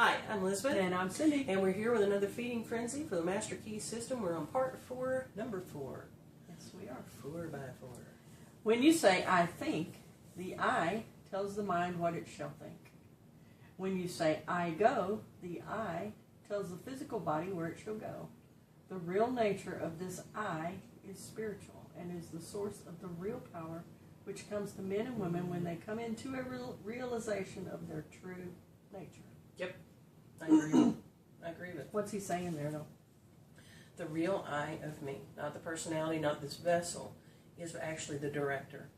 Hi, I'm Elizabeth. And I'm Cindy. And we're here with another feeding frenzy for the Master Key System. We're on part 4, number 4. Yes, we are. 4 by 4. When you say I think, the I tells the mind what it shall think. When you say I go, the I tells the physical body where it shall go. The real nature of this I is spiritual and is the source of the real power which comes to men and women when they come into a realization of their true nature. Yep, I agree. I agree with it. What's he saying there, though? The real I of me, not the personality, not this vessel, is actually the director.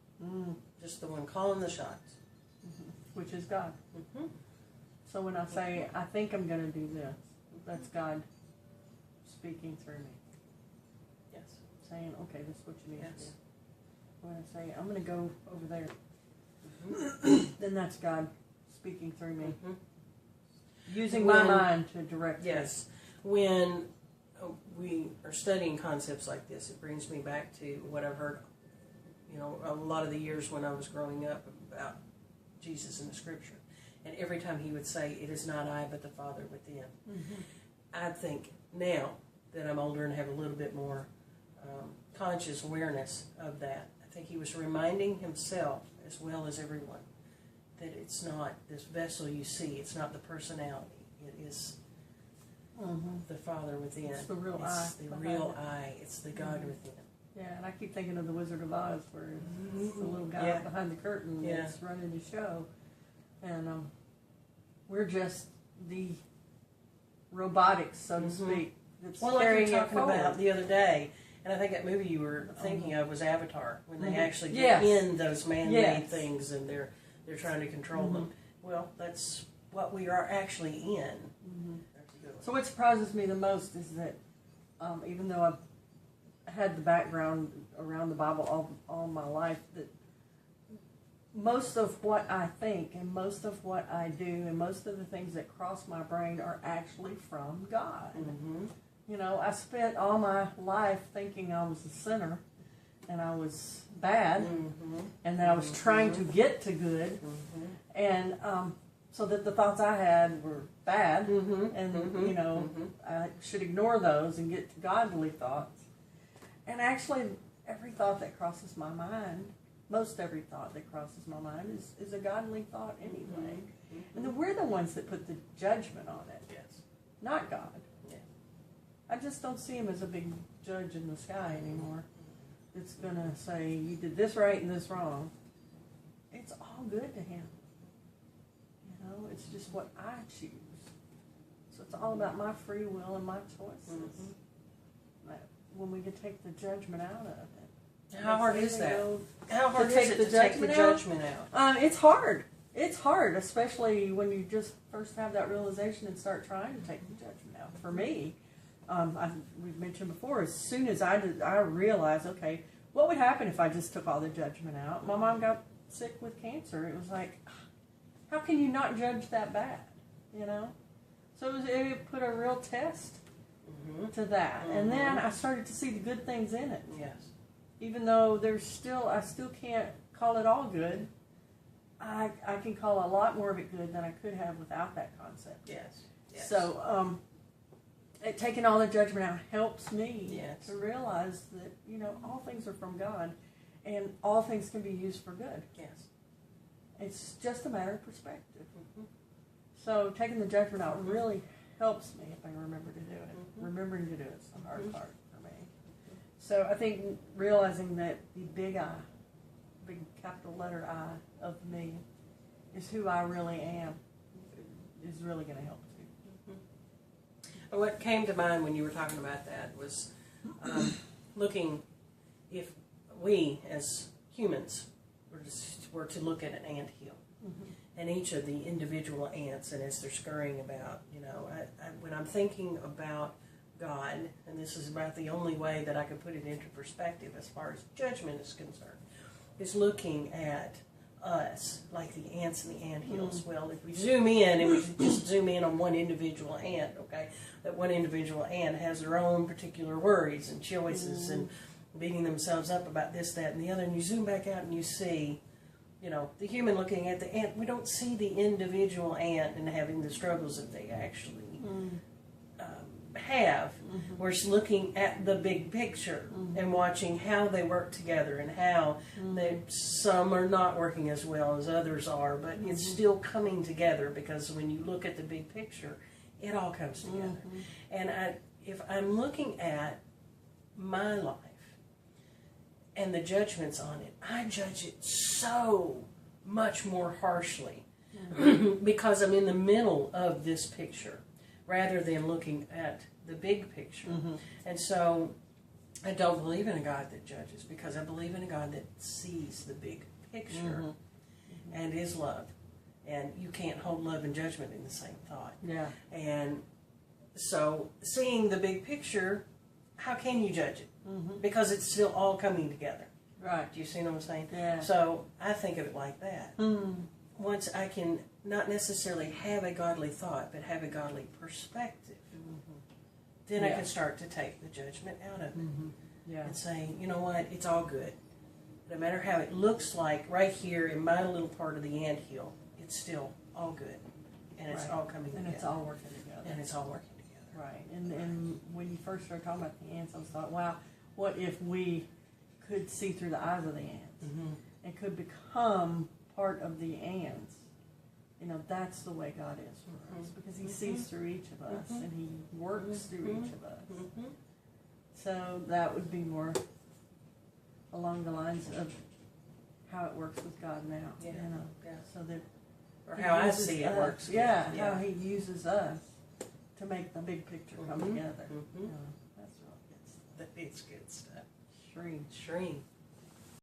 Just the one calling the shots. Which is God. Mm-hmm. So when I say, I think I'm going to do this, that's God speaking through me. Yes. Saying, okay, this is what you need Yes. to do. When I say, I'm going to go over there, then that's God speaking through me. Mm-hmm. Using my mind to direct Yes. When we are studying concepts like this, it brings me back to what I've heard, a lot of the years when I was growing up about Jesus in the Scripture. And every time he would say, it is not I, but the Father within. Mm-hmm. I think now that I'm older and have a little bit more conscious awareness of that, I think he was reminding himself as well as everyone that it's not this vessel you see, it's not the personality, it is the Father within. It's the real I. It's the real I, it's the God within. Yeah, and I keep thinking of the Wizard of Oz, where it's the little guy behind the curtain that's running the show. And we're just the robotics, so to speak, that's like you carrying were talking it forward. about the other day, and I think that movie you were thinking of was Avatar, when they actually get in those man-made things and they're trying to control them. Well, that's what we are actually in. So what surprises me the most is that even though I've had the background around the Bible all my life, that most of what I think and most of what I do and most of the things that cross my brain are actually from God. I spent all my life thinking I was a sinner and I was bad and that I was trying to get to good and so that the thoughts I had were bad and I should ignore those and get to godly thoughts. And actually every thought that crosses my mind, most every thought that crosses my mind is a godly thought anyway. And then we're the ones that put the judgment on it. Yes. Not God. Yeah. I just don't see him as a big judge in the sky anymore. It's going to say, you did this right and this wrong. It's all good to him. It's just what I choose. So it's all about my free will and my choices. When we can take the judgment out of it. How hard is that? How hard is it to take the judgment out? It's hard. It's hard, especially when you just first have that realization and start trying to take the judgment out. For me, we've mentioned before, as soon as I realized, okay, what would happen if I just took all the judgment out? My mom got sick with cancer. It was like, how can you not judge that bad? So it put a real test to that. And then I started to see the good things in it. Yes. Even though I still can't call it all good, I can call a lot more of it good than I could have without that concept. Yes. So taking all the judgment out helps me to realize that, all things are from God and all things can be used for good. Yes. It's just a matter of perspective. So taking the judgment out really helps me if I remember to do it. Remembering to do it is the hard part for me. So I think realizing that the big I, big capital letter I of me, is who I really am, is really going to help too. What came to mind when you were talking about that was looking, if we as humans were to look at an anthill, and each of the individual ants, and as they're scurrying about, when I'm thinking about God, and this is about the only way that I can put it into perspective as far as judgment is concerned, is looking at us like the ants in the anthills. Well, if we zoom in and we just zoom in on one individual ant, okay, that one individual ant has their own particular worries and choices and beating themselves up about this, that, and the other, and you zoom back out and you see the human looking at the ant, we don't see the individual ant and having the struggles that they actually have. We're just looking at the big picture and watching how they work together and how some are not working as well as others are, but it's still coming together, because when you look at the big picture, it all comes together. And if I'm looking at my life and the judgments on it, I judge it so much more harshly because I'm in the middle of this picture rather than looking at the big picture. And so I don't believe in a God that judges, because I believe in a God that sees the big picture and is love. And you can't hold love and judgment in the same thought. Yeah. And so seeing the big picture, how can you judge it? Because it's still all coming together. Right. Do you see what I'm saying? Yeah. So I think of it like that. Once I can not necessarily have a godly thought, but have a godly perspective, then I can start to take the judgment out of it. Yeah. And say, you know what, it's all good. No matter how it looks like right here in my little part of the anthill, it's still all good. And it's all coming together. And it's all working together. And it's all working together. Right. And when you first started talking about the ants, I thought, wow, what if we could see through the eyes of the ants and could become part of the ants? That's the way God is for us, because He sees through each of us and He works through each of us. So that would be more along the lines of how it works with God now. Yeah. So that, or how I see it works. Yeah, how He uses us to make the big picture come together. That's real good stuff. It's good stuff. Shreen. Shreen.